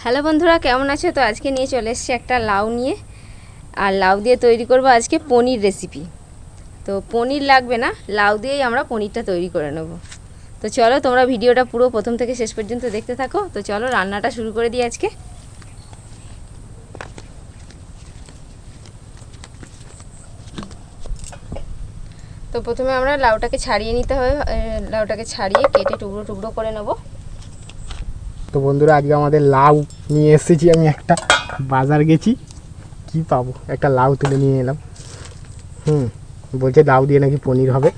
Hello বন্ধুরা, কেমন আছো? তো আজকে নিয়ে চলে এসেছি একটা লাউ নিয়ে, আর লাউ দিয়ে তৈরি করব আজকে পনির রেসিপি। তো পনির লাগবে না, লাউ দিয়েই আমরা পনিরটা তৈরি করে নেব। তো চলো তোমরা ভিডিওটা পুরো প্রথম থেকে শেষ পর্যন্ত দেখতে থাকো। তো চলো রান্নাটা শুরু করে দিই আজকে। তো প্রথমে আমরা লাউটাকে ছাড়িয়ে নিতে হবে, লাউটাকে ছাড়িয়ে কেটে টুকরো টুকরো করে নেব। তো বন্ধুরা, আজকে আমাদের লাউ নিয়ে এসেছি। আমি একটা বাজার গেছি, কি পাবো, একটা লাউ তুলে নিয়ে এলাম। বলছে লাউ দিয়ে নাকি পনির হবে।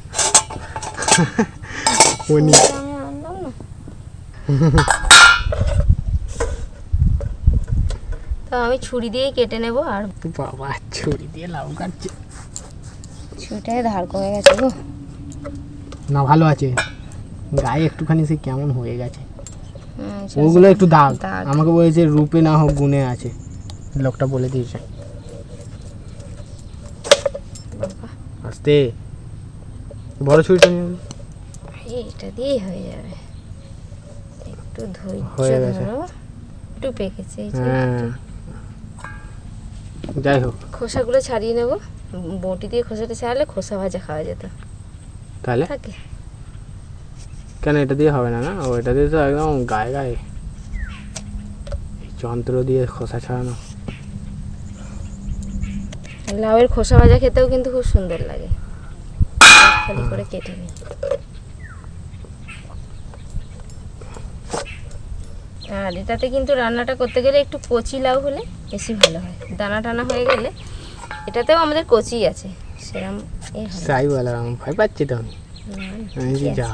পনির তো আমি ছুরি দিয়েই কেটে নেব। আর বাবা, ছুরি দিয়ে লাউ কাটছে, ছুরিটাই ধার কমে গেছে গো। না ভালো আছে, গায়ে একটুখানি সে কেমন হয়ে গেছে। ওগুলো একটু দাগ, আমাকে বলেছে রূপে না হোক গুণে আছে, লোকটা বলে দিয়েছে। আস্তে, বড় ছুরিটা নিয়ে এটা দিয়েই হয়ে যাবে। একটু ধৈর্য ধরো, একটু পেকেছে। যাই হোক, খোসাগুলো ছাড়িয়ে নেব। বটি দিয়ে খোসাটা ছাড়ালে খোসা ভাজা খাওয়া যেত। তাহলে থাকে কেন? এটা দিয়ে হবে না? না, ও এটা দিয়ে তো একদম গায়ে গায়ে যন্ত্র দিয়ে খোসা ছাড়ানো। লাউয়ের খোসা ভাজা খেতেও কিন্তু খুব সুন্দর লাগে। খালি করে কেটে নিই। আর এটাতে কিন্তু রান্নাটা করতে গেলে একটু কচি লাউ হলে বেশি ভালো হয়। দানা টানা হয়ে গেলে, এটাতেও আমাদের কচি আছে সেরকম তাই বললাম, ভয় পাচ্ছি তো আমি। যা,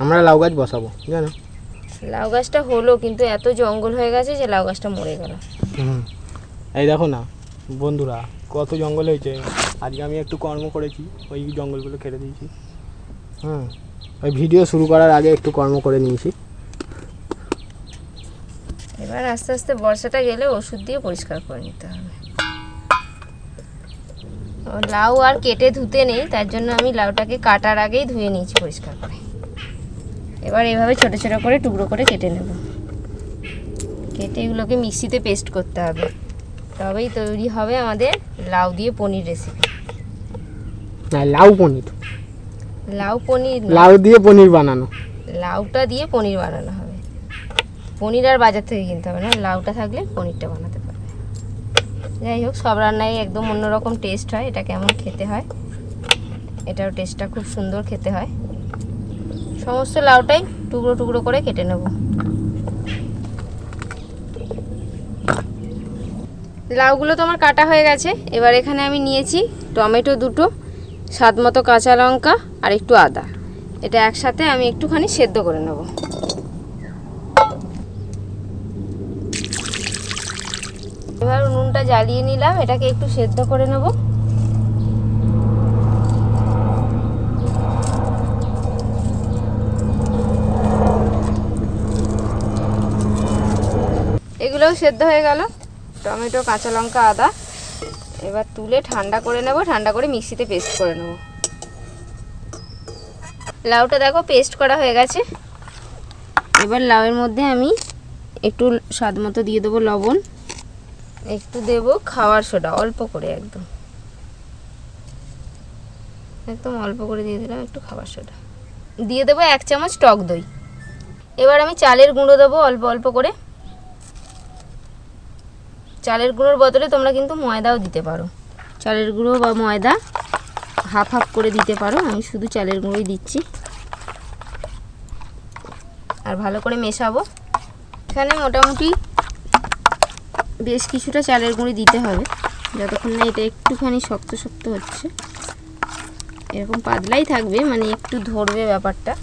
আমরা লাউ গাছ বসাবো জানো। লাউ গাছটা হলো, কিন্তু এত জঙ্গল হয়ে গেছে যে লাউ গাছটা মরে গেল। এই দেখো না বন্ধুরা, কত জঙ্গল হয়েছে। আজকে আমি একটু কর্ম করেছি, ওই জঙ্গলগুলো কেটে দিয়েছি। ওই ভিডিও শুরু করার আগে একটু কর্ম করে নিয়েছি। এবার আস্তে আস্তে বর্ষাটা গেলে ওষুধ দিয়ে পরিষ্কার করে নিতে হবে। লাউ আর কেটে ধুতে নেই, তার জন্য আমি লাউটাকে কাটার আগেই ধুয়ে নিয়েছি পরিষ্কার করে। এবার এভাবে ছোট ছোট করে টুকরো করে কেটে নেব। কেটে এগুলোকে মিক্সিতে পেস্ট করতে হবে, তবেই তৈরি হবে আমাদের লাউ দিয়ে পনির রেসিপি। না, লাউ পনির, লাউ পনির, লাউ দিয়ে পনির বানানো। লাউটা দিয়ে পনির বানানো হবে। পনির আর বাজার থেকে কিনতে হবে না, লাউটা থাকলে পনিরটা বানাতে পারবে। যাই হোক, সব রান্নায় একদম অন্যরকম টেস্ট হয়। এটা কেমন খেতে হয়, এটাও টেস্টটা খুব সুন্দর খেতে হয়। সমস্ত লাউটাই টুকরো টুকরো করে কেটে নেব। লাউগুলো তো আমার কাটা হয়ে গেছে। এবার এখানে আমি নিয়েছি টমেটো দুটো, স্বাদ মতো কাঁচা লঙ্কা আর একটু আদা। এটা একসাথে আমি একটুখানি সেদ্ধ করে নেব। এবার উনুনটা জ্বালিয়ে নিলাম, এটাকে একটু সেদ্ধ করে নেব। এগুলোও সেদ্ধ হয়ে গেল, টমেটো, কাঁচা লঙ্কা, আদা। এবার তুলে ঠান্ডা করে নেব, ঠান্ডা করে মিক্সিতে পেস্ট করে নেব। লাউটা দেখো পেস্ট করা হয়ে গেছে। এবার লাউয়ের মধ্যে আমি একটু স্বাদ মতো দিয়ে দেবো লবণ, একটু দেব খাওয়ার সোডা, অল্প করে, একদম একদম অল্প করে দিয়ে দিলাম একটু খাবার সোডা। দিয়ে দেবো 1 চামচ টক দই। এবার আমি চালের গুঁড়ো দেবো অল্প অল্প করে। চালের গুঁড়োর বদলে তোমরা কিন্তু ময়দাও দিতে পারো। চালের গুঁড়ো বা ময়দা হাফ হাফ করে দিতে পারো, আমি শুধু চালের গুঁড়োই দিচ্ছি। আর ভালো করে মেশাবো। এখানে মোটামুটি বেশ কিছুটা চালের গুঁড়ি দিতে হবে, যতক্ষণ না এটা একটুখানি শক্ত শক্ত হচ্ছে। এরকম পাতলাই থাকবে, মানে একটু ধরবে ব্যাপারটা।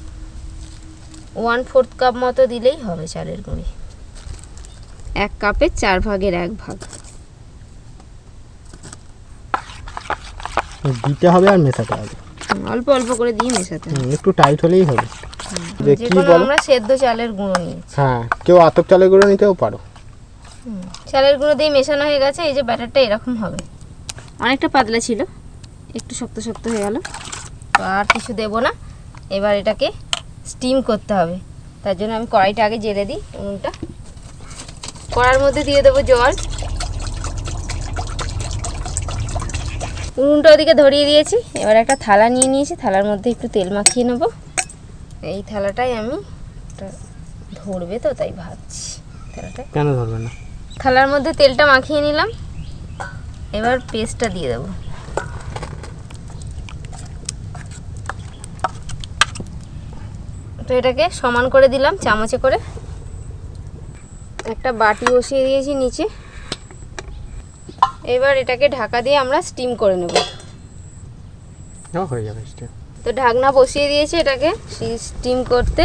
1/4 কাপ মতো দিলেই হবে চালের গুঁড়ি। 1 কাপের 4 ভাগের 1 ভাগ দিতে হবে আর মেশাতে হবে। অল্প অল্প করে দিয়ে মেশাতে হবে, একটু টাইট হলেই হবে। যেগুলো আমরা সেদ্ধ চালের গুঁড়ো নিয়েছি। কেউ আতপ চালের গুঁড়ো নিতেও পারো। চালের গুঁড়ো দিয়ে মেশানো হয়ে গেছে। এই যে ব্যাটারটা এরকম হবে, অনেকটা পাতলা ছিল, একটু শক্ত শক্ত হয়ে গেল। তো আর কিছু দেব না। এবার এটাকে স্টিম করতে হবে। তার জন্য আমি কড়াইটা আগে জেলে দিই। উনুনটা কড়ার মধ্যে দিয়ে দেবো জল। উনুনটা ওদিকে ধরিয়ে দিয়েছি। এবার একটা থালা নিয়ে নিয়েছি, থালার মধ্যে একটু তেল মাখিয়ে নেব। এই থালাটাই আমি ধরবে তো তাই ভাবছি থালাটা কেন ধরবে না। থালার মধ্যে তেলটা মাখিয়ে নিলাম। এবার পেস্টটা দিয়ে দেবো। তো এটাকে সমান করে দিলাম চামচে করে। একটা বাটি বসিয়ে দিয়েছি নিচে। এবার এটাকে ঢাকা দিয়ে আমরা স্টিম করে নেব। হয়ে যাবে স্টিম। তো ঢাকনা বসিয়ে দিয়েছি এটাকে স্টিম করতে।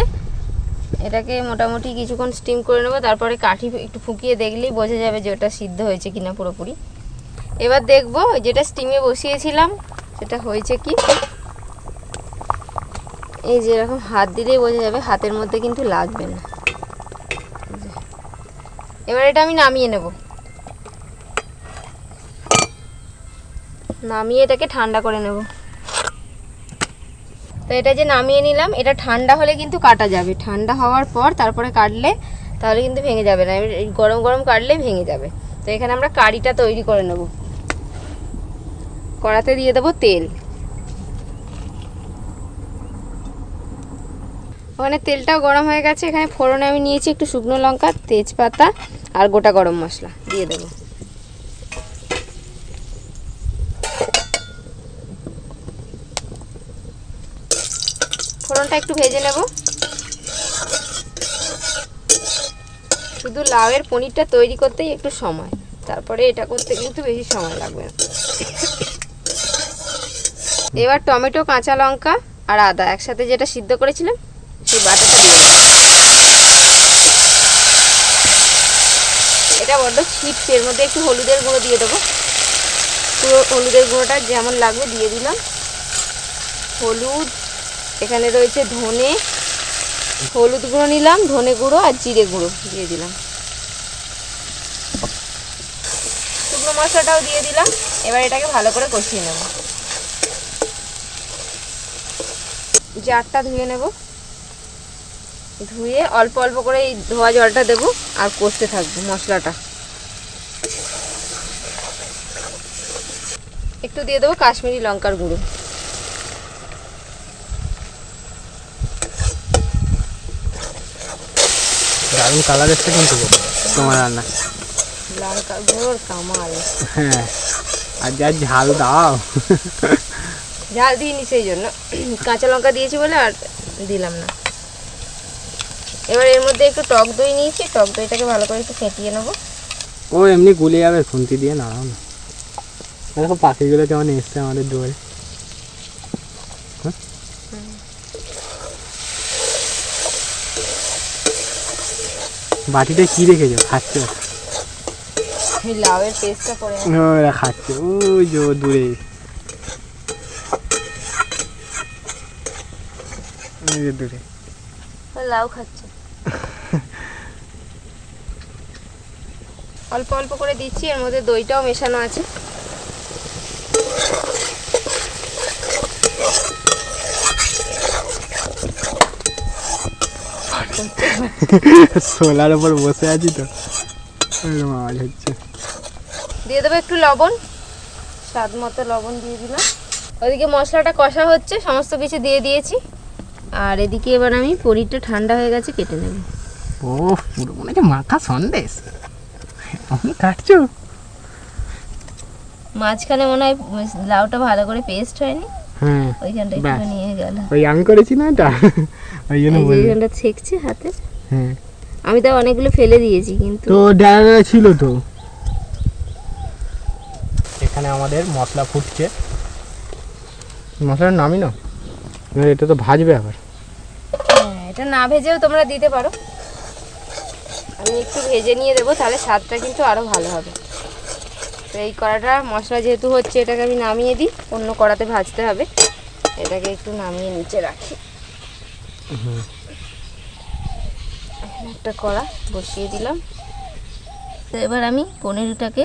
এটাকে মোটামুটি কিছুক্ষণ স্টিম করে নেব। তারপরে কাঠি একটু ফুকিয়ে দেখলেই বোঝা যাবে যে ওটা সিদ্ধ হয়েছে কিনা পুরোপুরি। এবার দেখবো যেটা স্টিমে বসিয়েছিলাম সেটা হয়েছে কি। এই যে এরকম হাত দিলেই বোঝা যাবে, হাতের মধ্যে কিন্তু লাগবে না। এবার এটা আমি নামিয়ে নেব। নামিয়ে এটাকে ঠান্ডা করে নেব। তো এটা যে নামিয়ে নিলাম, এটা ঠান্ডা হলে কিন্তু কাটা যাবে। ঠান্ডা হওয়ার পর তারপরে কাটলে তাহলে কিন্তু ভেঙে যাবে না। গরম গরম কাটলে ভেঙে যাবে। তো এখানে আমরা কারিটা তৈরি করে নেব। কড়াতে দিয়ে দেবো তেল। ওখানে তেলটাও গরম হয়ে গেছে। এখানে ফোড়নে আমি নিয়েছি একটু শুকনো লঙ্কা, তেজপাতা আর গোটা গরম মশলা দিয়ে দেবো। ফোড়নটা একটু ভেজে নেব। শুধু লাউয়ের পনিরটা তৈরি করতেই একটু সময়, তারপরে এটা করতে কিন্তু বেশি সময় লাগবে না। এবার টমেটো, কাঁচা লঙ্কা আর আদা একসাথে যেটা সিদ্ধ করেছিলাম সেই বাটাটা দিয়ে দেবো। এটা বড্ড ছিটছে, এর মধ্যে একটু হলুদের গুঁড়ো দিয়ে দেবো। পুরো হলুদের গুঁড়োটা যেমন লাগবে দিয়ে দিলাম। হলুদ, এখানে রয়েছে ধনে, হলুদ গুঁড়ো নিলাম, ধনে গুঁড়ো আর জিরে গুঁড়ো দিয়ে দিলাম। শুকনো মশলাটাও দিয়ে দিলাম। এবার এটাকে ভালো করে কষিয়ে নেব। জারটা ধুয়ে নেব। ধুয়ে অল্প অল্প করে এই ধোয়া জলটা দেবো আর কষতে থাকবো মশলাটা। একটু দিয়ে দেবো কাশ্মীরি লঙ্কার গুঁড়ো। দারুণ কালার এসছে কিন্তু তোমার রান্না। লঙ্কার গুঁড়োর কামাল। হ্যাঁ, আর যা ঝাল দাও। ঝাল দিইনি সেই জন্য, কাঁচা লঙ্কা দিয়েছি বলে আর দিলাম না। এবার এর মধ্যে একটু টক দই নিয়েছি, টক দইটাকে ভালো করে একটু ফেটিয়ে নেবো। ও এমনি গুলে যাবে, খুন্তি দিয়ে নাড়াও না। দেখো পাখিগুলো কেমন এসছে আমাদের দুয়ারে। বাটিতে কি রেখেছো? খাচ্ছে লাউয়ের পেস্টটা পড়ে ওরা খাচ্ছে ওই যে দূরে। দূরে লাউ খাচ্ছে। অল্প অল্প করে দিচ্ছি, এর মধ্যে দইটাও মেশানো আছে। সোলার উপর বসে আছি তো আওয়াজ হচ্ছে। দিয়ে দেবো একটু লবণ, স্বাদ মতো লবণ দিয়ে দিলাম। ওদিকে মশলাটা কষা হচ্ছে, সমস্ত কিছু দিয়ে দিয়েছি। আর এদিকে এবার আমি পনিরটা ঠান্ডা হয়ে গেছে কেটে নেব। ও পুরো মনে হচ্ছে মাথা সন্দেশ। আমি কাটছো মাঝখানে মনে হয় লাউটা ভালো করে পেস্ট হয়নি। হ্যাঁ ওইখানটা একটু নিয়ে গেল। ওই আমি করেছি না এটা, ওই জন্য বলি। ওইখানটা ছেকছে হাতে। হ্যাঁ আমি তো অনেকগুলো ফেলে দিয়েছি কিন্তু তো ডালা ছিল তো। এখানে আমাদের মশলা ফুটছে। মশলার নামই না, এটা তো ভাজবে আবার। হ্যাঁ, এটা না ভেজেও তোমরা দিতে পারো। আমি একটু ভেজে নিয়ে দেবো, তাহলে স্বাদটা কিন্তু আরও ভালো হবে। তো এই কড়াটা মশলা যেহেতু হচ্ছে, এটাকে আমি নামিয়ে দিই, অন্য কড়াতে ভাজতে হবে। এটাকে একটু নামিয়ে নিচে রাখি। একটা কড়া বসিয়ে দিলাম। তো এবার আমি পনিরটাকে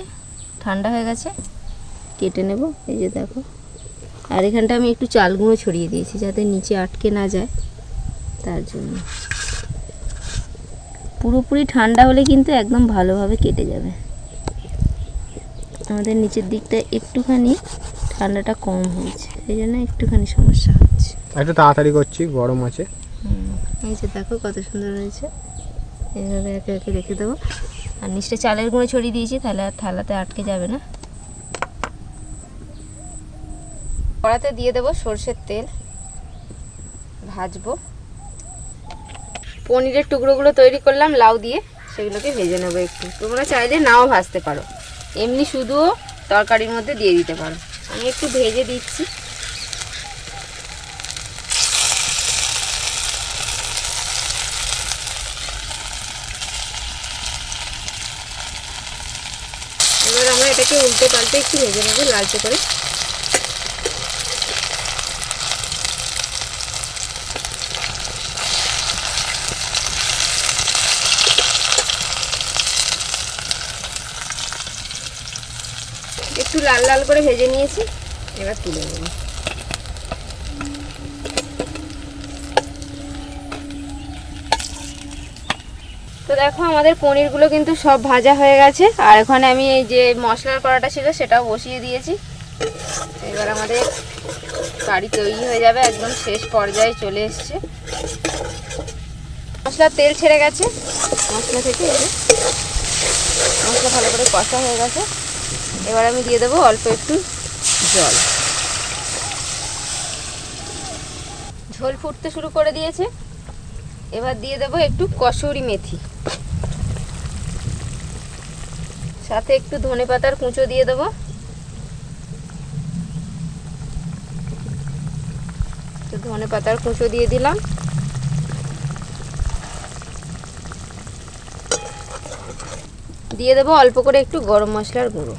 ঠান্ডা হয়ে গেছে কেটে নেব। এই যে দেখো, আর এখানটা আমি একটু চাল গুঁড়ো ছড়িয়ে দিয়েছি যাতে নিচে আটকে না যায়, তার জন্য। পুরোপুরি ঠান্ডা হলে কিন্তু একদম ভালোভাবে কেটে যাবে। আমাদের নিচের দিকটা একটুখানি ঠান্ডাটা কম হয়েছে, সেই জন্য একটুখানি সমস্যা হচ্ছে। একটু তাড়াতাড়ি করছি, গরম আছে। এই যে দেখো কত সুন্দর হয়েছে। এইভাবে একে একে রেখে দেবো। আর নিচটা চালের গুঁড়ো ছড়িয়ে দিয়েছি, তাহলে আর থালাতে আটকে যাবে না। কড়াতে দিয়ে দেবো সর্ষের তেল, ভাজবো। পনিরের টুকরোগুলো তৈরি করলাম লাউ দিয়ে, সেগুলোকে ভেজে নেবো একটু। তোমরা চাইলে নাও ভাজতে পারো, এমনি শুধুও তরকারির মধ্যে দিয়ে দিতে পারো। আমি একটু ভেজে দিচ্ছি। এবার আমরা এটাকে উল্টে পাল্টে একটু ভেজে নেবো লালচে করে। একটু লাল লাল করে ভেজে নিয়েছি, এবার তুলে নেব। তো দেখো আমাদের পনিরগুলো কিন্তু সব ভাজা হয়ে গেছে। আর এখানে আমি এই যে মশলার কড়াটা ছিল সেটাও বসিয়ে দিয়েছি। এবার আমাদের কারি তৈরি হয়ে যাবে, একদম শেষ পর্যায়ে চলে এসছে। মশলার তেল ছেড়ে গেছে মশলা থেকে, মশলা ভালো করে কষা হয়ে গেছে। এবার আমি দিয়ে দেবো অল্প একটু জল। ঝোল ফুটতে শুরু করে দিয়েছে। এবার দিয়ে দেবো একটু কসুরি মেথি, সাথে একটু ধনেপাতার কুঁচো দিয়ে দেবো। ধনেপাতার কুঁচো দিয়ে দিলাম। দিয়ে দেবো অল্প করে একটু গরম মশলার গুঁড়ো।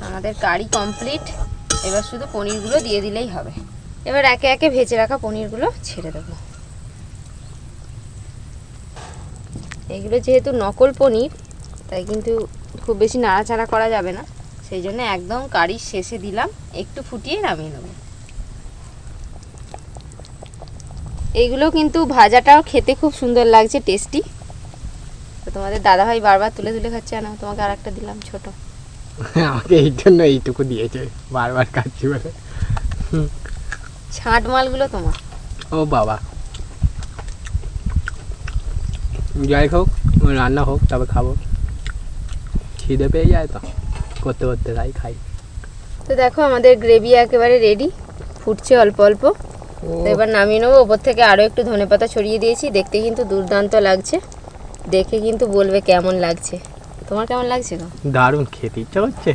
আমাদের কারি কমপ্লিট। এবার শুধু পনিরগুলো দিয়ে দিলেই হবে। এবার একে একে ভেজে রাখা পনিরগুলো ছেড়ে দেবো। এগুলো যেহেতু নকল পনির, তাই কিন্তু খুব বেশি নাড়াচাড়া করা যাবে না, সেই জন্য একদম কারির শেষে দিলাম, একটু ফুটিয়ে নামিয়ে নেব। এইগুলো কিন্তু ভাজাটাও খেতে খুব সুন্দর লাগছে, টেস্টি। তো তোমাদের দাদাভাই বারবার তুলে তুলে খাচ্ছে, না তোমাকে আর একটা দিলাম ছোট। আমাকে এই জন্য এইটুকু দিয়েছে, বারবার খাচ্ছি বলে। ছাঁট মালগুলো তোমার। ও বাবা, যাই হোক রান্না হোক তবে খাবো, খিদে পেয়ে যায় তো করতে করতে, তাই খাই। তো দেখো আমাদের গ্রেভি একেবারে রেডি, ফুটছে অল্প অল্প। তো এবার নামিয়ে নেবো। ওপর থেকে আরও একটু ধনেপাতা ছড়িয়ে দিয়েছি। দেখতে কিন্তু দুর্দান্ত লাগছে, দেখে কিন্তু বলবে কেমন লাগছে। তোমার কেমন লাগছে গো? দারুণ, খেতে ইচ্ছা করছে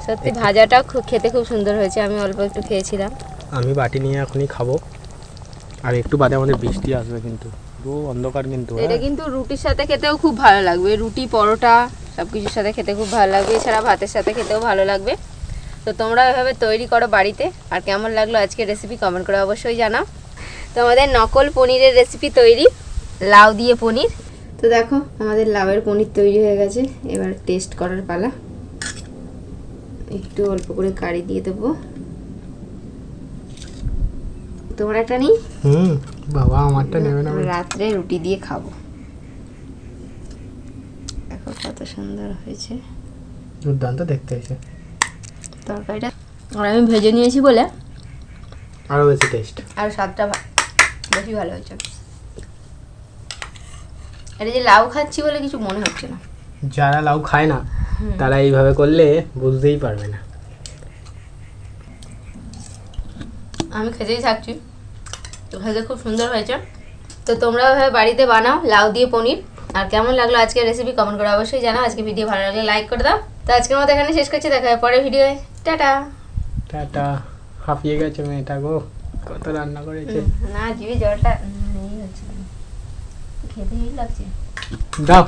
সত্যি। ভাজাটাও খেতে খুব সুন্দর হয়েছে, আমি অল্প একটু খেয়েছিলাম। আমি বাটি নিয়ে এখনই খাবো। আর একটু বাদে আমাদের বৃষ্টি আসবে, কিন্তু পুরো অন্ধকার। কিন্তু এটা কিন্তু রুটির সাথে খেতেও খুব ভালো লাগবে, রুটি পরোটা সব কিছুর সাথে খেতে খুব ভালো লাগবে, এছাড়া ভাতের সাথে খেতেও ভালো লাগবে। তো তোমরা এভাবে তৈরি করো বাড়িতে। আর কেমন লাগলো আজকের রেসিপি কমেন্ট করে অবশ্যই জানাও। তো আমাদের নকল পনিরের রেসিপি তৈরি, লাউ দিয়ে পনির। তো দেখো আমাদের লাউয়ের পনির তৈরি হয়ে গেছে। এবার টেস্ট করার পালা। একটু অল্প করে কারি দিয়ে দেবো। তোমার একটা নেই? বাবা আমারটা নেবে না। রাত্রে রুটি দিয়ে খাবো। দেখো কত সুন্দর হয়েছে, দুর্দান্ত দেখতে হয়েছে তরকারিটা। আর আমি ভেজে নিয়েছি বলে আরো বেশি টেস্ট, আর স্বাদটা বেশি ভালো হয়েছে। এটা যে লাউ খাচ্ছি বলে কিছু মনে হচ্ছে না। যারা লাউ খায় না তারা এইভাবে করলে বুঝতেই পারবে না। আমি খেতেই থাকছি, তো খেতে খুব সুন্দর হয়েছে। তো তোমরাও এভাবে বাড়িতে বানাও লাউ দিয়ে পনির। আর কেমন লাগলো আজকের রেসিপি কমেন্ট করে অবশ্যই জানাও। আজকে ভিডিও ভালো লাগলে লাইক করে দাও। তো আজকের মতো এখানে শেষ করছি, দেখা হবে পরের ভিডিওয়ে। Tata tata. হাঁপিয়ে গেছে মেয়েটা গো, কত রান্না করেছে। না জিভে জলটা নেই হচ্ছে, খেতেই লাগছে। দাও।